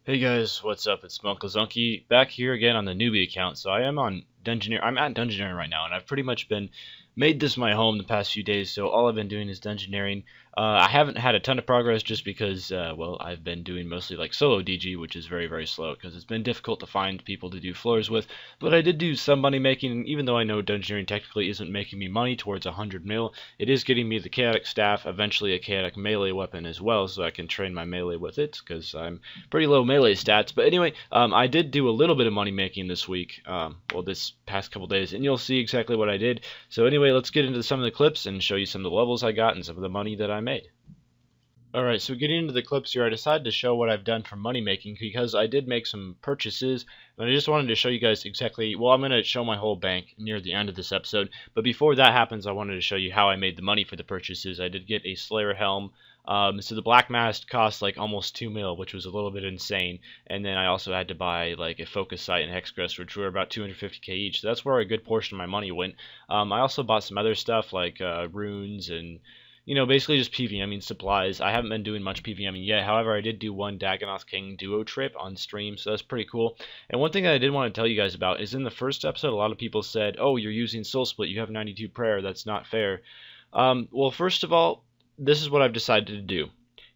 Hey guys, what's up? It's munclesonkey back here again on the newbie account. So I am on Dungeoneering. I'm at Dungeoneering right now, and I've pretty much been made this my home the past few days. So all I've been doing is Dungeoneering. I haven't had a ton of progress just because, well, I've been doing mostly like solo DG, which is very slow because it's been difficult to find people to do floors with. But I did do some money making, and even though I know Dungeoneering technically isn't making me money towards 100 mil, it is getting me the chaotic staff, eventually a chaotic melee weapon as well, so I can train my melee with it because I'm pretty low melee stats. But anyway, I did do a little bit of money making this week, well, this past couple days, and you'll see exactly what I did. So anyway, let's get into some of the clips and show you some of the levels I got and some of the money that I made. Alright, so getting into the clips here, I decided to show what I've done for money making because I did make some purchases, and I just wanted to show you guys exactly, well, I'm going to show my whole bank near the end of this episode, but before that happens, I wanted to show you how I made the money for the purchases. I did get a Slayer helm. So the Black Mask cost like almost 2 mil, which was a little bit insane. And then I also had to buy like a Focus Sight and Hexcrest, which were about 250k each. So that's where a good portion of my money went. I also bought some other stuff like runes and basically just PVMing supplies. I haven't been doing much PVMing yet. However, I did do one Dagonoth King duo trip on stream, so that's pretty cool. And one thing that I did want to tell you guys about is in the first episode, a lot of people said, "Oh, you're using Soul Split. You have 92 prayer. That's not fair." Well, first of all, this is what I've decided to do.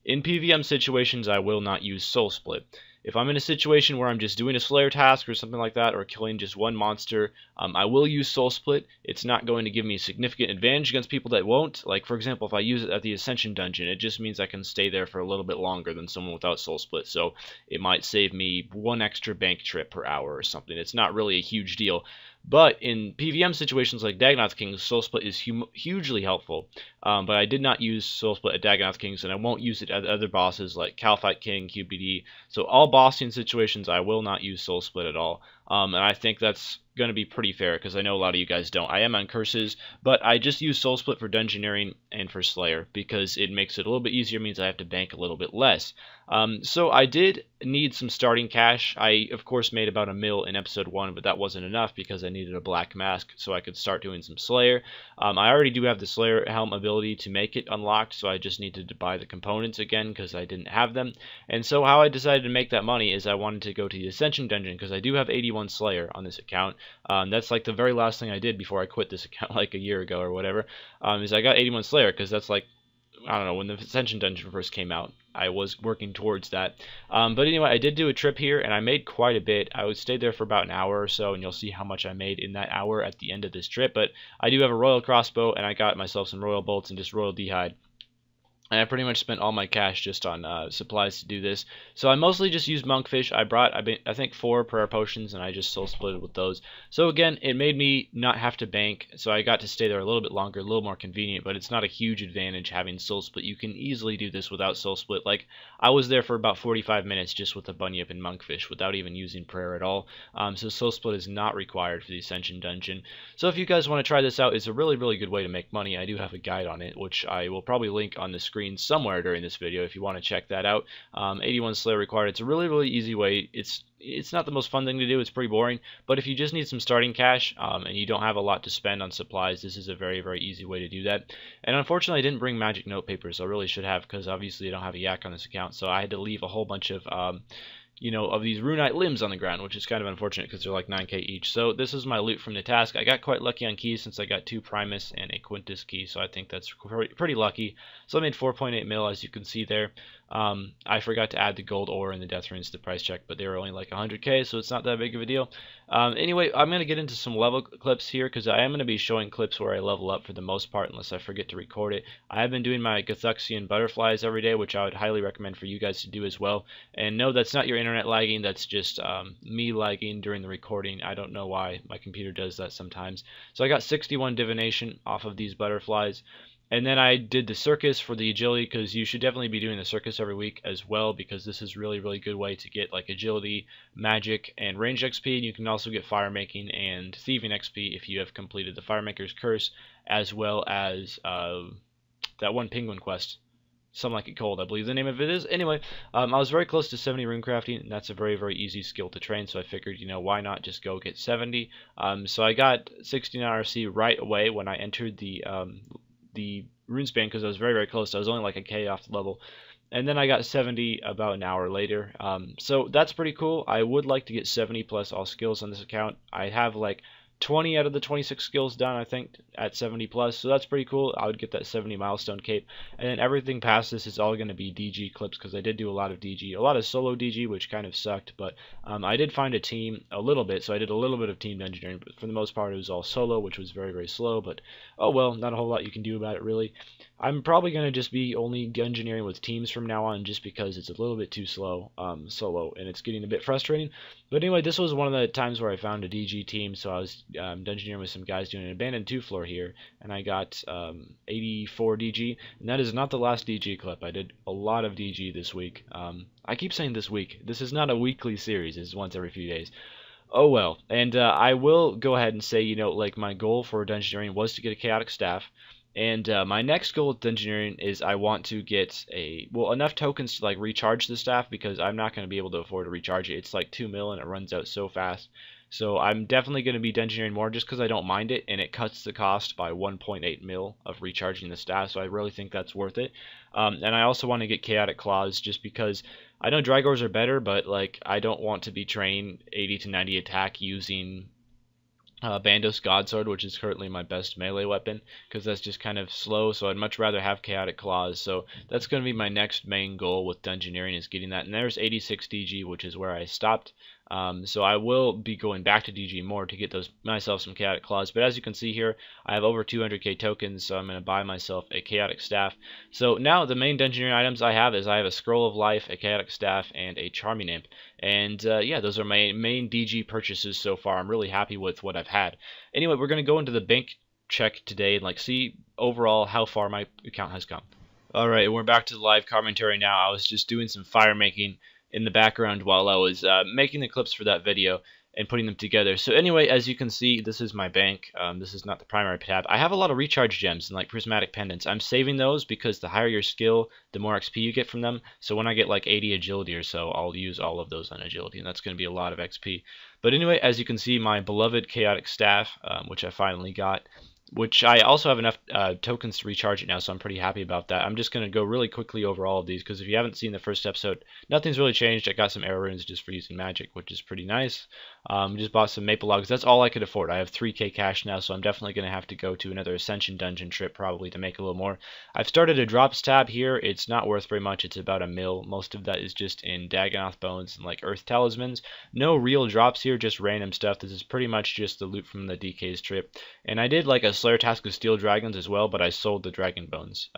In PVM situations, I will not use Soul Split. If I'm in a situation where I'm just doing a Slayer task or something like that, or killing just one monster, I will use Soul Split. It's not going to give me a significant advantage against people that won't. Like, for example, if I use it at the Ascension dungeon, it just means I can stay there for a little bit longer than someone without Soul Split. So it might save me one extra bank trip per hour or something. It's not really a huge deal. But in PVM situations like Dagonoth Kings, Soul Split is hugely helpful. But I did not use Soul Split at Dagonoth Kings, and I won't use it at other bosses like Calfight King, QBD. So all bossing situations, I will not use Soul Split at all. And I think that's going to be pretty fair because I know a lot of you guys don't. I am on curses, but I just use Soul Split for Dungeoneering and for Slayer because it makes it a little bit easier, means I have to bank a little bit less. So I did need some starting cash. I, of course, made about 1 mil in episode 1, but that wasn't enough because I needed a Black Mask so I could start doing some Slayer. I already do have the Slayer helm ability to make it unlocked, so I just needed to buy the components again because I didn't have them. And so how I decided to make that money is I wanted to go to the Ascension dungeon because I do have 81 Slayer on this account. That's like the very last thing I did before I quit this account like a year ago or whatever, is I got 81 Slayer because that's like, I don't know, when the Ascension dungeon first came out, I was working towards that. But anyway, I did do a trip here, and I made quite a bit. I would stay there for about an hour or so, and you'll see how much I made in that hour at the end of this trip. But I do have a Royal Crossbow, and I got myself some Royal Bolts and just Royal D'hide. And I pretty much spent all my cash just on supplies to do this. So I mostly just used monkfish. I think 4 prayer potions, and I just soul splitted with those. So again, it made me not have to bank, so I got to stay there a little bit longer, a little more convenient, but it's not a huge advantage having soul split. You can easily do this without soul split. Like, I was there for about 45 minutes just with a bunyip and monkfish without even using prayer at all. So soul split is not required for the Ascension dungeon. So if you guys want to try this out, it's a really good way to make money. I do have a guide on it, which I will probably link on the screen somewhere during this video if you want to check that out. 81 Slayer required. It's a really easy way. It's not the most fun thing to do. It's pretty boring, but if you just need some starting cash and you don't have a lot to spend on supplies, this is a very easy way to do that. And unfortunately, I didn't bring magic note papers. I really should have because obviously I don't have a yak on this account, so I had to leave a whole bunch of of these runite limbs on the ground, which is kind of unfortunate because they're like 9k each. So this is my loot from the task. I got quite lucky on keys since I got 2 Primus and a Quintus key, so I think that's pretty lucky. So I made 4.8 mil, as you can see there. I forgot to add the gold ore and the death runes to the price check, but they were only like 100k, so it's not that big of a deal. Anyway, I'm going to get into some level clips here because I am going to be showing clips where I level up for the most part unless I forget to record it. I have been doing my Gothuxian butterflies every day, which I would highly recommend for you guys to do as well. And no, that's not your internet lagging, that's just me lagging during the recording. I don't know why my computer does that sometimes. So I got 61 divination off of these butterflies. And then I did the circus for the agility because you should definitely be doing the circus every week as well because this is really good way to get like agility, magic, and range XP. And you can also get fire making and thieving XP if you have completed the Firemaker's Curse as well as that one penguin quest. Some Like It Cold, I believe the name of it is. Anyway, I was very close to 70 rune crafting, and that's a very easy skill to train, so I figured, why not just go get 70. So I got 69 RC right away when I entered the Runescape because I was very close. I was only like a K off the level. and then I got 70 about an hour later. So that's pretty cool. I would like to get 70 plus all skills on this account. I have like 20 out of the 26 skills done, I think, at 70 plus, so that's pretty cool. I would get that 70 milestone cape, and then everything past this is all going to be DG clips, because I did do a lot of DG, a lot of solo DG, which kind of sucked, but I did find a team a little bit, so I did a little bit of team engineering, but for the most part it was all solo, which was very, very slow, but oh well, not a whole lot you can do about it, really. I'm probably going to just be only engineering with teams from now on, just because it's a little bit too slow solo, and it's getting a bit frustrating. But anyway, this was one of the times where I found a DG team, so I was engineering with some guys doing an abandoned 2 floor here, and I got 84 DG, and that is not the last DG clip. I did a lot of DG this week. I keep saying this week. This is not a weekly series. It's once every few days. Oh well, and I will go ahead and say, you know, like my goal for Dungeoneering was to get a chaotic staff. And my next goal with Dungeoneering is I want to get enough tokens to like recharge the staff, because I'm not going to be able to afford to recharge it. It's like 2 mil and it runs out so fast. So I'm definitely going to be Dungeoneering more, just because I don't mind it, and it cuts the cost by 1.8 mil of recharging the staff, so I really think that's worth it. And I also want to get chaotic claws, just because I know Drygores are better, but like I don't want to be trained 80 to 90 attack using Bandos Godsword, which is currently my best melee weapon, because that's just kind of slow, so I'd much rather have Chaotic Claws. So that's going to be my next main goal with Dungeoneering, is getting that. And there's 86 DG, which is where I stopped. So I will be going back to DG more to get myself some Chaotic Claws. But as you can see here, I have over 200k tokens, so I'm going to buy myself a Chaotic Staff. So now the main Dungeoneering items I have is I have a Scroll of Life, a Chaotic Staff, and a Charming Imp. And yeah, those are my main DG purchases so far. I'm really happy with what I've had. Anyway, we're going to go into the bank check today and like see overall how far my account has come. Alright, we're back to the live commentary now. I was just doing some fire making in the background while I was making the clips for that video and putting them together. So anyway, as you can see, this is my bank. This is not the primary tab. I have a lot of recharge gems and like prismatic pendants. I'm saving those because the higher your skill, the more XP you get from them. So when I get like 80 agility or so, I'll use all of those on agility, and that's going to be a lot of XP. But anyway, as you can see, my beloved chaotic staff, which I finally got, which I also have enough tokens to recharge it now, so I'm pretty happy about that. I'm just going to go really quickly over all of these, because if you haven't seen the first episode, nothing's really changed. I got some arrow runes just for using magic, which is pretty nice. Just bought some maple logs. That's all I could afford. I have 3k cash now, so I'm definitely going to have to go to another Ascension dungeon trip probably to make a little more. I've started a drops tab here. It's not worth very much. It's about a mil. Most of that is just in Dagonoth bones and like earth talismans. No real drops here, just random stuff. This is pretty much just the loot from the DK's trip. And I did like a Slayer task of steel dragons as well, but I sold the dragon bones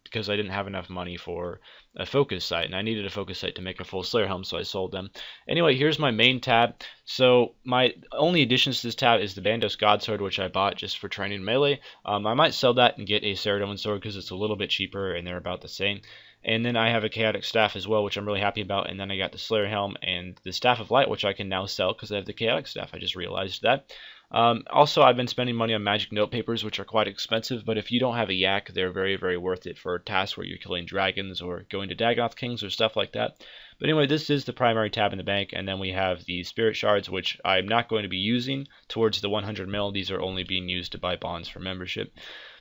because I didn't have enough money for a focus site, and I needed a focus site to make a full Slayer helm, so I sold them. Anyway, here's my main tab. So my only additions to this tab is the Bandos Godsword, which I bought just for training melee. I might sell that and get a Ceradoman sword because it's a little bit cheaper and they're about the same. And then I have a chaotic staff as well, which I'm really happy about. And then I got the Slayer helm and the Staff of Light, which I can now sell because I have the chaotic staff. I just realized that. Also, I've been spending money on magic note papers, which are quite expensive, but if you don't have a yak, they're very, very worth it for tasks where you're killing dragons or going to Dagonoth Kings or stuff like that. But anyway, this is the primary tab in the bank, and then we have the spirit shards, which I'm not going to be using towards the 100 mil. These are only being used to buy bonds for membership.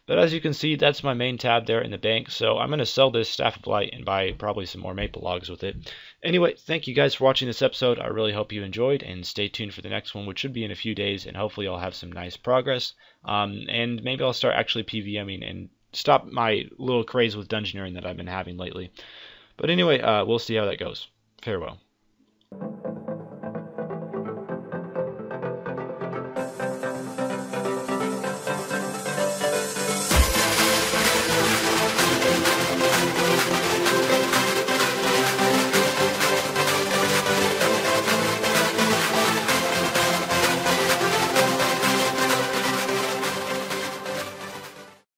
But as you can see, that's my main tab there in the bank, so I'm going to sell this Staff of Light and buy probably some more maple logs with it. Anyway, thank you guys for watching this episode. I really hope you enjoyed, and stay tuned for the next one, which should be in a few days, and hopefully I'll have some nice progress. And maybe I'll start actually PVMing and stop my little craze with Dungeoneering that I've been having lately. But anyway, we'll see how that goes. Farewell.